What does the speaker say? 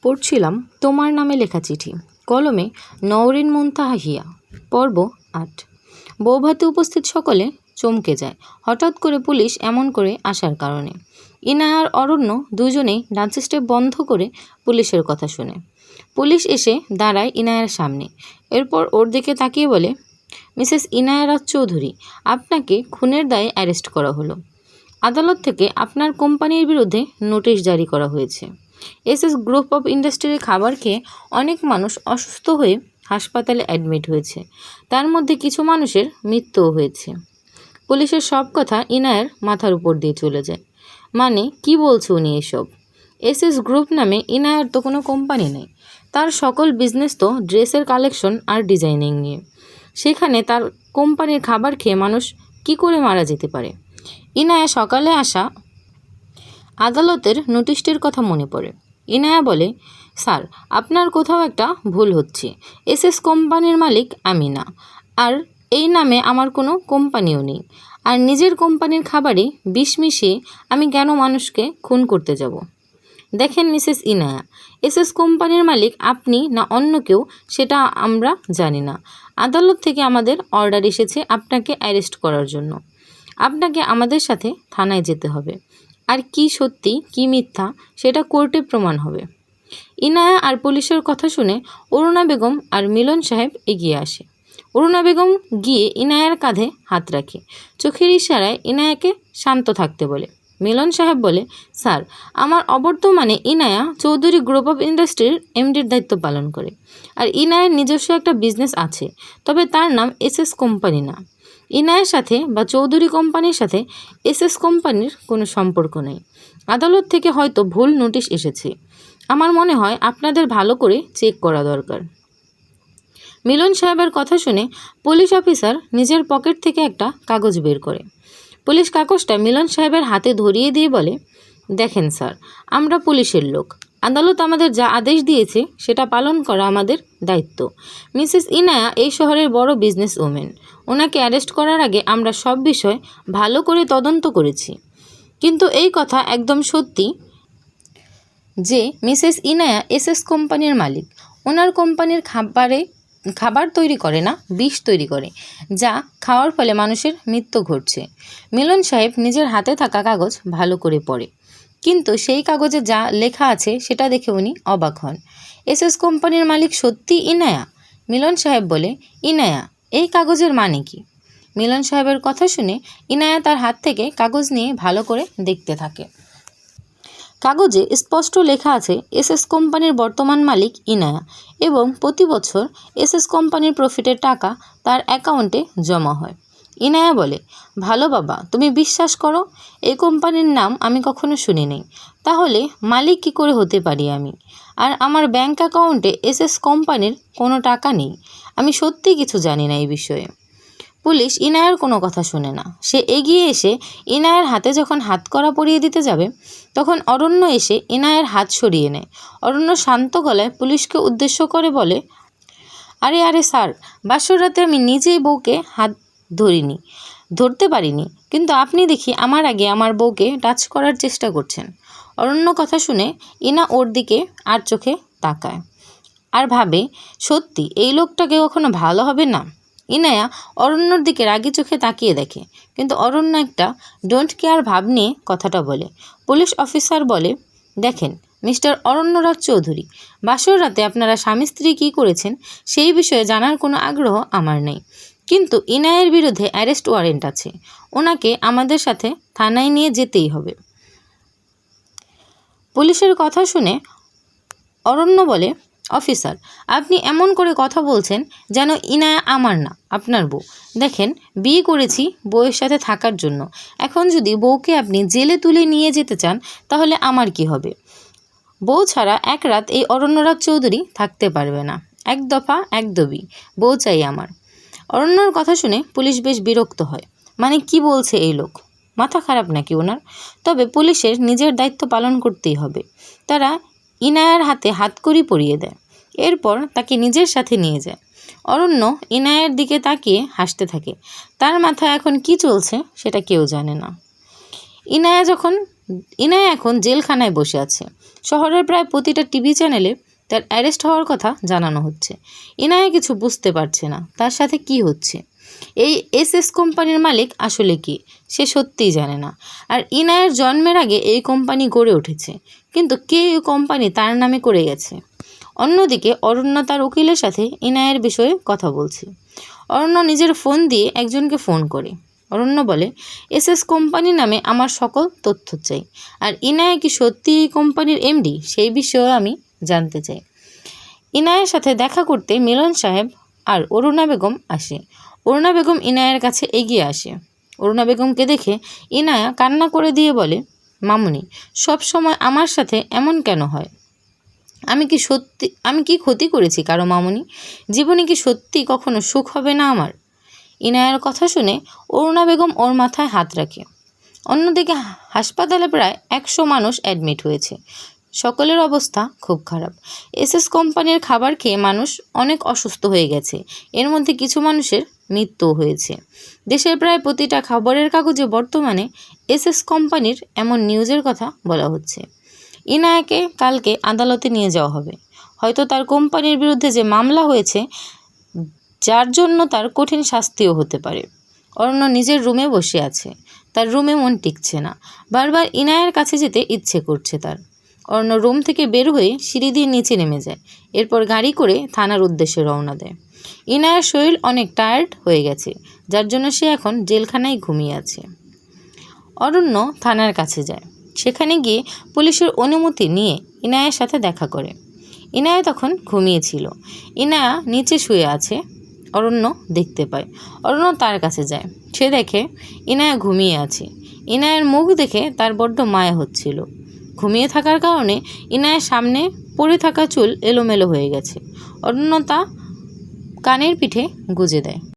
পড়ছিলাম তোমার নামে লেখা চিঠি, কলমে নওরিন মুনতাহা হিয়া। পর্ব ৮। বৌভাতে উপস্থিত সকলে চমকে যায় হঠাৎ করে পুলিশ এমন করে আসার কারণে। ইনায়া আর অরণ্য দুজনেই ডান্স স্টেপ বন্ধ করে পুলিশের কথা শুনে। পুলিশ এসে দাঁড়ায় ইনায়ার সামনে। এরপর ওর দিকে তাকিয়ে বলে, মিসেস ইনায়া রাজ চৌধুরী, আপনাকে খুনের দায়ে অ্যারেস্ট করা হলো। আদালত থেকে আপনার কোম্পানির বিরুদ্ধে নোটিশ জারি করা হয়েছে। এসএস গ্রুপ অফ ইন্ডাস্ট্রির খাবার খেয়ে অনেক মানুষ অসুস্থ হয়ে হাসপাতালে অ্যাডমিট হয়েছে, তার মধ্যে কিছু মানুষের মৃত্যুও হয়েছে। পুলিশের সব কথা ইনায়ের মাথার উপর দিয়ে চলে যায়। মানে কি বলছে উনি এসব? এসএস গ্রুপ নামে ইনায়ার তো কোনো কোম্পানি নেই, তার সকল বিজনেস তো ড্রেসের কালেকশন আর ডিজাইনিং নিয়ে। সেখানে তার কোম্পানির খাবার খেয়ে মানুষ কি করে মারা যেতে পারে? ইনায়া সকালে আসা আদালতের নোটিশটির কথা মনে পড়ে। ইনায়া বলে, স্যার, আপনার কোথাও একটা ভুল হচ্ছে। এসএস কোম্পানির মালিক আমি না, আর এই নামে আমার কোনো কোম্পানিও নেই। আর নিজের কোম্পানির খাবারে বিষ মিশিয়ে আমি কেন মানুষকে খুন করতে যাব? দেখেন মিসেস ইনায়া, এসএস কোম্পানির মালিক আপনি না অন্য কেউ সেটা আমরা জানি না। আদালত থেকে আমাদের অর্ডার এসেছে আপনাকে অ্যারেস্ট করার জন্য। আপনাকে আমাদের সাথে থানায় যেতে হবে, আর কি সত্যি কি মিথ্যা সেটা কোর্টে প্রমাণ হবে। ইনায়া আর পুলিশের কথা শুনে অরুণা বেগম আর মিলন সাহেব এগিয়ে আসে। অরুণা বেগম গিয়ে ইনায়ার কাঁধে হাত রাখে, চোখের ইশারায় ইনায়াকে শান্ত থাকতে বলে। মিলন সাহেব বলে, স্যার, আমার অবর্তমানে ইনায়া চৌধুরী গ্রুপ অফ ইন্ডাস্ট্রির এমডির দায়িত্ব পালন করে। আর ইনায়ার নিজস্ব একটা বিজনেস আছে, তবে তার নাম এসএস কোম্পানি না। ইনায়ের সাথে বা চৌধুরী কোম্পানির সাথে এসএস কোম্পানির কোনো সম্পর্ক নেই। আদালত থেকে হয়তো ভুল নোটিশ এসেছে। আমার মনে হয় আপনাদের ভালো করে চেক করা দরকার। মিলন সাহেবের কথা শুনে পুলিশ অফিসার নিজের পকেট থেকে একটা কাগজ বের করে। পুলিশ কাগজটা মিলন সাহেবের হাতে ধরিয়ে দিয়ে বলে, দেখেন স্যার, আমরা পুলিশের লোক। আদালত আমাদের যা আদেশ দিয়েছে সেটা পালন করা আমাদের দায়িত্ব। মিসেস ইনায়া এই শহরের বড় বিজনেস ওমেন। ওনাকে অ্যারেস্ট করার আগে আমরা সব বিষয় ভালো করে তদন্ত করেছি। কিন্তু এই কথা একদম সত্যি যে মিসেস ইনায়া এসএস কোম্পানির মালিক। ওনার কোম্পানির খাবার তৈরি করে না, বিষ তৈরি করে, যা খাওয়ার ফলে মানুষের মৃত্যু ঘটছে। মিলন সাহেব নিজের হাতে থাকা কাগজ ভালো করে পড়ে, কিন্তু সেই কাগজে যা লেখা আছে সেটা দেখে উনি অবাক হন। এসএস কোম্পানির মালিক সত্যি ইনায়া? মিলন সাহেব বলে, ইনায়া, এই কাগজের মানে কি? মিলন সাহেবের কথা শুনে ইনায়া তার হাত থেকে কাগজ নিয়ে ভালো করে দেখতে থাকে। কাগজে স্পষ্ট লেখা আছে এসএস কোম্পানির বর্তমান মালিক ইনায়া, এবং প্রতি বছর এসএস কোম্পানির প্রফিটের টাকা তার অ্যাকাউন্টে জমা হয়। ইনায়া বলে, ভালো বাবা, তুমি বিশ্বাস করো, এই কোম্পানির নাম আমি কখনো শুনি নাই, তাহলে মালিক কী করে হতে পারি আমি? আর আমার ব্যাংক অ্যাকাউন্টে এসএস কোম্পানির কোনো টাকা নেই। আমি সত্যি কিছু জানি না এই বিষয়ে। পুলিশ ইনায়ার কোনো কথা শুনে না। সে এগিয়ে এসে ইনায়ার হাতে যখন হাতকড়া পরিয়ে দিতে যাবে, তখন অরণ্য এসে ইনায়ার হাত সরিয়ে নেয়। অরণ্য শান্ত গলায় পুলিশকে উদ্দেশ্য করে বলে, আরে আরে স্যার, বাসর রাতে আমি নিজেই বউকে হাত ধরতে পারিনি, কিন্তু আপনি দেখি আমার আগে আমার বউকে টাচ করার চেষ্টা করছেন। অরণ্য কথা শুনে ইনা ওর দিকে আর চোখে তাকায় আর ভাবে, সত্যি এই লোকটাকে কখনো ভালো হবে না। ইনায়া অরণ্যর দিকে রাগি চোখে তাকিয়ে দেখে, কিন্তু অরণ্য একটা ডোন্ট কেয়ার ভাব নিয়ে কথাটা বলে। পুলিশ অফিসার বলে, দেখেন মিস্টার অরণ্যরাজ চৌধুরী, বাসর রাতে আপনারা স্বামী স্ত্রী কী করেছেন সেই বিষয়ে জানার কোনো আগ্রহ আমার নেই, কিন্তু ইনায়ের বিরুদ্ধে অ্যারেস্ট ওয়ারেন্ট আছে। ওনাকে আমাদের সাথে থানায় নিয়ে যেতেই হবে। পুলিশের কথা শুনে অরণ্য বলে, অফিসার, আপনি এমন করে কথা বলছেন যেন ইনায়া আমার না, আপনার বউ। দেখেন, বিয়ে করেছি বউয়ের সাথে থাকার জন্য। এখন যদি বউকে আপনি জেলে তুলে নিয়ে যেতে চান, তাহলে আমার কি হবে? বউ ছাড়া এক রাত এই অরণ্যরাজ চৌধুরী থাকতে পারবে না। এক দফা এক দবি, বউ চাই আমার। অরণ্যর কথা শুনে পুলিশ বেশ বিরক্ত হয়। মানে কি বলছে এই লোক? মাথা খারাপ নাকি ওনার? তবে পুলিশের নিজের দায়িত্ব পালন করতেই হবে। তারা ইনায়ার হাতে হাতকড়ি পরিয়ে দেয়, এরপর তাকে নিজের সাথে নিয়ে যায়। অরণ্য ইনায়ার দিকে তাকিয়ে হাসতে থাকে। তার মাথায় এখন কি চলছে সেটা কেউ জানে না। ইনায়া যখন ইনায়া এখন জেলখানায় বসে আছে। শহরের প্রায় প্রতিটা টিভি চ্যানেলে তার অ্যারেস্ট হওয়ার কথা জানানো হচ্ছে। ইনায়া কিছু বুঝতে পারছে না তার সাথে কি হচ্ছে। এই এসএস কোম্পানির মালিক আসলে কি সে সত্যিই জানে না। আর ইনায়ার জন্মের আগে এই কোম্পানি গড়ে উঠেছে, কিন্তু কে এই কোম্পানি তার নামে করে গেছে। অন্যদিকে অরণ্য তার উকিলের সাথে ইনায়ের বিষয়ে কথা বলছে। অরণ্য নিজের ফোন দিয়ে একজনকে ফোন করে। অরণ্য বলে, এসএস কোম্পানি নামে আমার সকল তথ্য চাই, আর ইনায়া কি সত্যি এই কোম্পানির এমডি সেই বিষয়েও আমি জানতে চাই। ইনায়ের সাথে দেখা করতে মিলন সাহেব আর অরুণা বেগম আসে। অরুণা বেগম ইনায়ের কাছে এগিয়ে আসে। অরুণা বেগমকে দেখে ইনায়া কান্না করে দিয়ে বলে, মামুনি, সব সময় আমার সাথে এমন কেন হয়? আমি কি ক্ষতি করেছি কারো মামুনি? জীবনে কি সত্যি কখনো সুখ হবে না আমার? ইনায়ার কথা শুনে অরুণা বেগম ওর মাথায় হাত রাখে। অন্যদিকে হাসপাতালে প্রায় 100 মানুষ অ্যাডমিট হয়েছে। সকলের অবস্থা খুব খারাপ। এসএস কোম্পানির খাবার খেয়ে মানুষ অনেক অসুস্থ হয়ে গেছে। এর মধ্যে কিছু মানুষের মৃত্যুও হয়েছে। দেশের প্রায় প্রতিটা খবরের কাগজে বর্তমানে এসএস কোম্পানির এমন নিউজের কথা বলা হচ্ছে। ইনায়াকে কালকে আদালতে নিয়ে যাওয়া হবে। হয়তো তার কোম্পানির বিরুদ্ধে যে মামলা হয়েছে, যার জন্য তার কঠিন শাস্তিও হতে পারে। অরণ্য নিজের রুমে বসে আছে। তার রুমে মন টিকছে না। বারবার ইনায়ের কাছে যেতে ইচ্ছে করছে তার। অরণ্য রুম থেকে বের হয়ে সিঁড়ি দিয়ে নিচে নেমে যায়। এরপর গাড়ি করে থানার উদ্দেশ্যে রওনা দেয়। ইনায়ের শরীর অনেক টায়ার্ড হয়ে গেছে, যার জন্য সে এখন জেলখানায় ঘুমিয়ে আছে। অরণ্য থানার কাছে যায়। সেখানে গিয়ে পুলিশের অনুমতি নিয়ে ইনায়ের সাথে দেখা করে। ইনায়া তখন ঘুমিয়েছিল। ইনায়া নিচে শুয়ে আছে। অরণ্য দেখতে পায়। অরণ্য তার কাছে যায়। সে দেখে ইনায়া ঘুমিয়ে আছে। ইনায়ের মুখ দেখে তার বড্ড মায়া হচ্ছিল। ঘুমিয়ে থাকার কারণে ইনায়ের সামনে পড়ে থাকা চুল এলোমেলো হয়ে গেছে। অরণ্য তা কানের পিঠে গুজে দেয়।